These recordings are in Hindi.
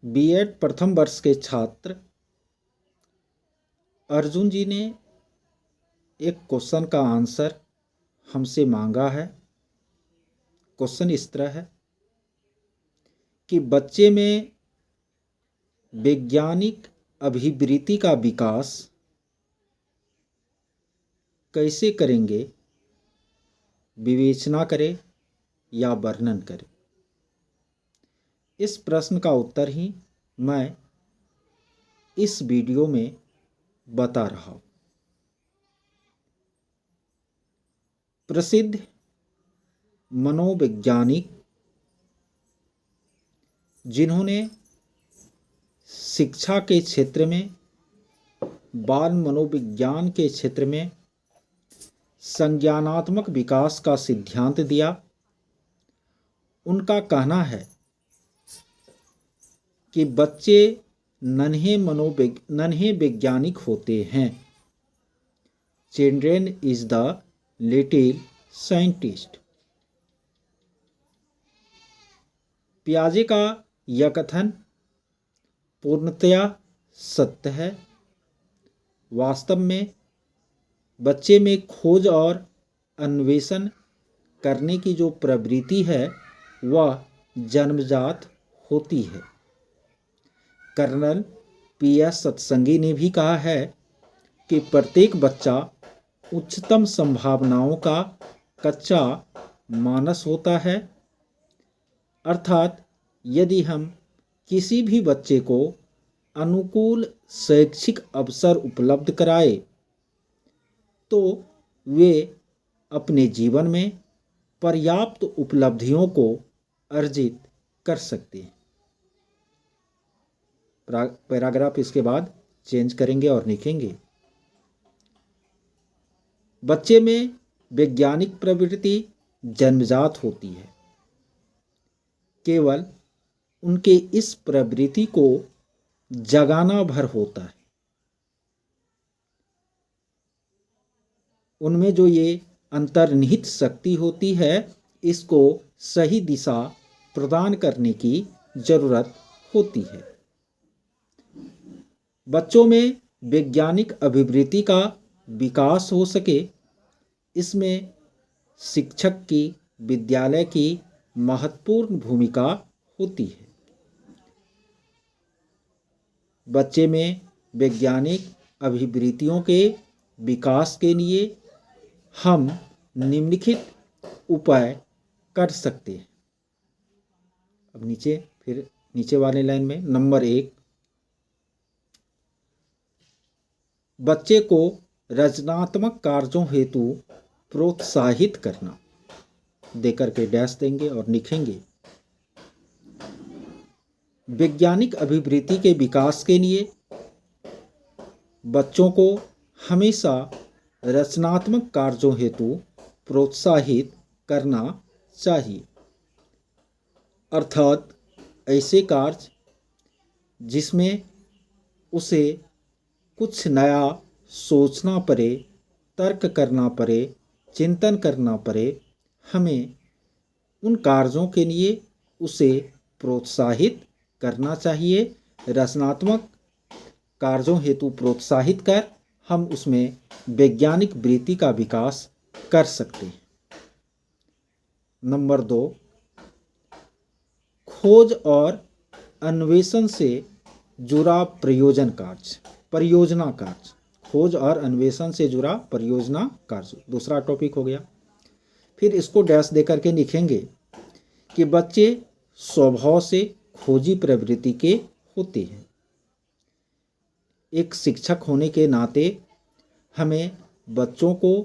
बीएड प्रथम वर्ष के छात्र अर्जुन जी ने एक क्वेश्चन का आंसर हमसे मांगा है। क्वेश्चन इस तरह है कि बच्चे में वैज्ञानिक अभिवृत्ति का विकास कैसे करेंगे, विवेचना करें या वर्णन करें। इस प्रश्न का उत्तर ही मैं इस वीडियो में बता रहा हूँ। प्रसिद्ध मनोवैज्ञानिक जिन्होंने शिक्षा के क्षेत्र में, बाल मनोविज्ञान के क्षेत्र में संज्ञानात्मक विकास का सिद्धांत दिया, उनका कहना है कि बच्चे नन्हे वैज्ञानिक होते हैं। Children is the little scientist. पियाजे का यह कथन पूर्णतया सत्य है। वास्तव में बच्चे में खोज और अन्वेषण करने की जो प्रवृत्ति है वह जन्मजात होती है। Colonel P S. सत्संगी ने भी कहा है कि प्रत्येक बच्चा उच्चतम संभावनाओं का कच्चा मानस होता है। अर्थात यदि हम किसी भी बच्चे को अनुकूल शैक्षिक अवसर उपलब्ध कराए तो वे अपने जीवन में पर्याप्त उपलब्धियों को अर्जित कर सकते हैं। पैराग्राफ इसके बाद चेंज करेंगे और लिखेंगे, बच्चे में वैज्ञानिक प्रवृत्ति जन्मजात होती है। केवल उनके इस प्रवृत्ति को जगाना भर होता है। उनमें जो ये अंतर्निहित शक्ति होती है, इसको सही दिशा प्रदान करने की जरूरत होती है। बच्चों में वैज्ञानिक अभिवृत्ति का विकास हो सके, इसमें शिक्षक की, विद्यालय की महत्वपूर्ण भूमिका होती है। बच्चे में वैज्ञानिक अभिवृत्तियों के विकास के लिए हम निम्नलिखित उपाय कर सकते हैं। अब नीचे वाले लाइन में नंबर 1, बच्चे को रचनात्मक कार्यों हेतु प्रोत्साहित करना। देकर के डैश देंगे और लिखेंगे, वैज्ञानिक अभिवृत्ति के विकास के लिए बच्चों को हमेशा रचनात्मक कार्यों हेतु प्रोत्साहित करना चाहिए। अर्थात ऐसे कार्य जिसमें उसे कुछ नया सोचना पड़े, तर्क करना पड़े, चिंतन करना पड़े, हमें उन कार्यों के लिए उसे प्रोत्साहित करना चाहिए। रचनात्मक कार्यों हेतु प्रोत्साहित कर हम उसमें वैज्ञानिक वृत्ति का विकास कर सकते हैं। नंबर 2, खोज और अन्वेषण से जुड़ा परियोजना कार्य। खोज और अन्वेषण से जुड़ा परियोजना कार्य दूसरा टॉपिक हो गया। फिर इसको डैश देकर के लिखेंगे कि बच्चे स्वभाव से खोजी प्रवृत्ति के होते हैं। एक शिक्षक होने के नाते हमें बच्चों को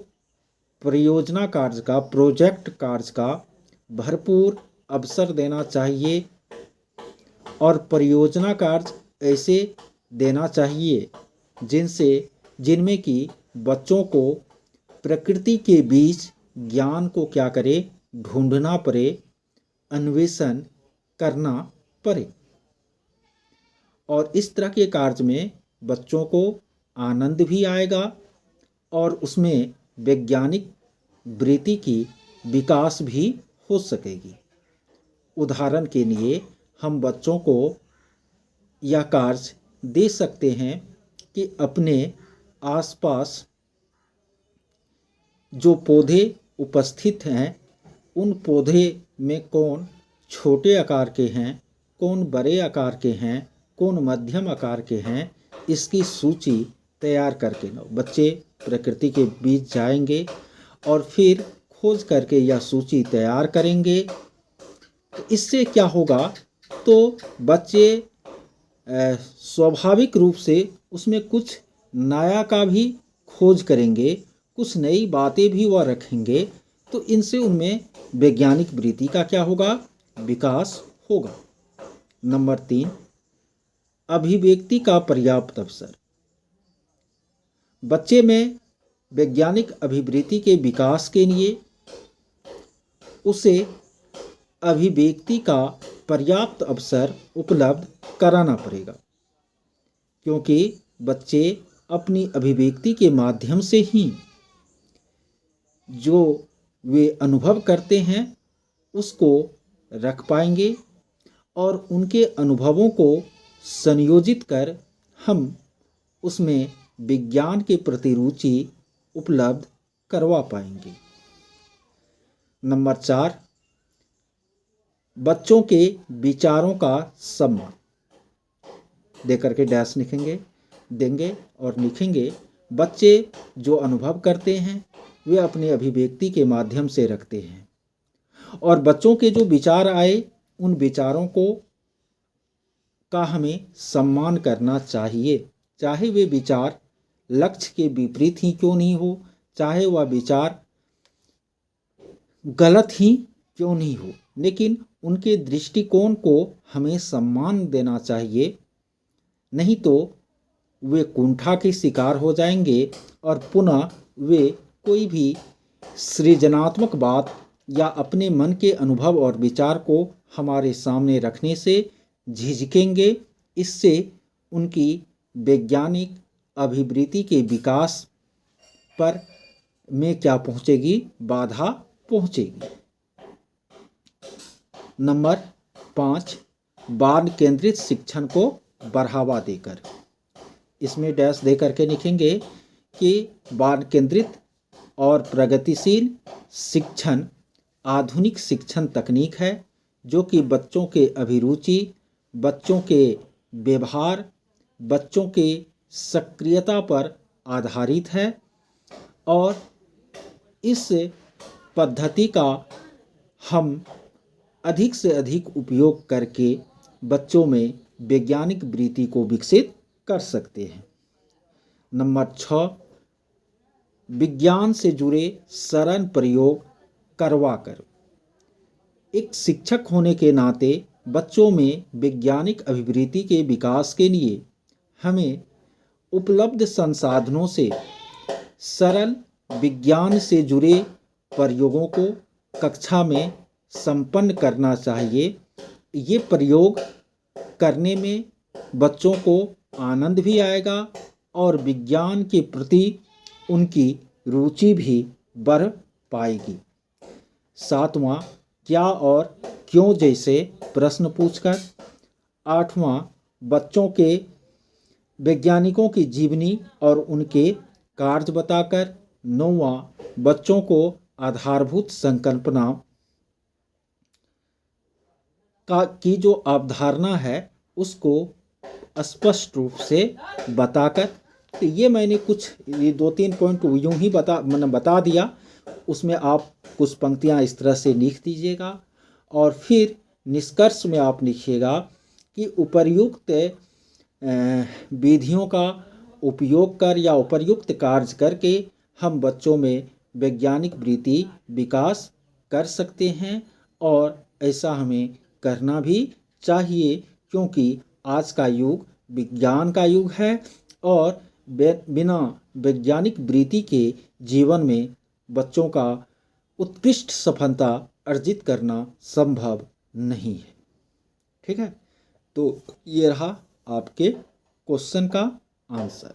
परियोजना कार्य का, प्रोजेक्ट कार्य का भरपूर अवसर देना चाहिए और परियोजना कार्य ऐसे देना चाहिए जिनमें कि बच्चों को प्रकृति के बीच ज्ञान को क्या करे, ढूंढना पड़े, अन्वेषण करना पड़े। और इस तरह के कार्य में बच्चों को आनंद भी आएगा और उसमें वैज्ञानिक वृत्ति की विकास भी हो सकेगी। उदाहरण के लिए हम बच्चों को यह कार्य दे सकते हैं कि अपने आसपास जो पौधे उपस्थित हैं उन पौधे में कौन छोटे आकार के हैं, कौन बड़े आकार के हैं, कौन मध्यम आकार के हैं, इसकी सूची तैयार करके बच्चे प्रकृति के बीच जाएंगे और फिर खोज करके यह सूची तैयार करेंगे। तो इससे क्या होगा, तो बच्चे स्वाभाविक रूप से उसमें कुछ नया का भी खोज करेंगे, कुछ नई बातें भी वह रखेंगे। तो इनसे उनमें वैज्ञानिक वृत्ति का क्या होगा, विकास होगा। नंबर 3, अभिव्यक्ति का पर्याप्त अवसर। बच्चे में वैज्ञानिक अभिवृत्ति के विकास के लिए उसे अभिव्यक्ति का पर्याप्त अवसर उपलब्ध कराना पड़ेगा, क्योंकि बच्चे अपनी अभिव्यक्ति के माध्यम से ही जो वे अनुभव करते हैं उसको रख पाएंगे और उनके अनुभवों को संयोजित कर हम उसमें विज्ञान के प्रति रुचि उपलब्ध करवा पाएंगे। नंबर 4, बच्चों के विचारों का सम्मान। देकर के डैश देंगे और लिखेंगे, बच्चे जो अनुभव करते हैं वे अपने अभिव्यक्ति के माध्यम से रखते हैं और बच्चों के जो विचार आए उन विचारों का हमें सम्मान करना चाहिए, चाहे वे विचार लक्ष्य के विपरीत ही क्यों नहीं हो, चाहे वह विचार गलत ही क्यों नहीं हो, लेकिन उनके दृष्टिकोण को हमें सम्मान देना चाहिए। नहीं तो वे कुंठा के शिकार हो जाएंगे और पुनः वे कोई भी सृजनात्मक बात या अपने मन के अनुभव और विचार को हमारे सामने रखने से झिझकेंगे। इससे उनकी वैज्ञानिक अभिवृत्ति के विकास पर में क्या पहुंचेगी, बाधा पहुंचेगी। नंबर 5, बाल केंद्रित शिक्षण को बढ़ावा देकर। इसमें डैश दे करके लिखेंगे कि बाल केंद्रित और प्रगतिशील शिक्षण आधुनिक शिक्षण तकनीक है जो कि बच्चों के अभिरुचि, बच्चों के व्यवहार, बच्चों के सक्रियता पर आधारित है और इस पद्धति का हम अधिक से अधिक उपयोग करके बच्चों में वैज्ञानिक वृत्ति को विकसित कर सकते हैं। नंबर 6, विज्ञान से जुड़े सरल प्रयोग करवाकर। एक शिक्षक होने के नाते बच्चों में वैज्ञानिक अभिवृत्ति के विकास के लिए हमें उपलब्ध संसाधनों से सरल विज्ञान से जुड़े प्रयोगों को कक्षा में संपन्न करना चाहिए। ये प्रयोग करने में बच्चों को आनंद भी आएगा और विज्ञान के प्रति उनकी रुचि भी बढ़ पाएगी। 7वां, क्या और क्यों जैसे प्रश्न पूछकर। 8वां, बच्चों के वैज्ञानिकों की जीवनी और उनके कार्य बताकर। 9वां, बच्चों को आधारभूत संकल्पना की जो अवधारणा है उसको स्पष्ट रूप से बताकर। तो ये मैंने कुछ 2-3 पॉइंट यूँ ही बता दिया, उसमें आप कुछ पंक्तियाँ इस तरह से लिख दीजिएगा और फिर निष्कर्ष में आप लिखिएगा कि उपर्युक्त विधियों का उपयोग कर या उपर्युक्त कार्य करके हम बच्चों में वैज्ञानिक वृत्ति विकास कर सकते हैं और ऐसा हमें करना भी चाहिए, क्योंकि आज का युग विज्ञान का युग है और बिना वैज्ञानिक वृत्ति के जीवन में बच्चों का उत्कृष्ट सफलता अर्जित करना संभव नहीं है। ठीक है, तो ये रहा आपके क्वेश्चन का आंसर।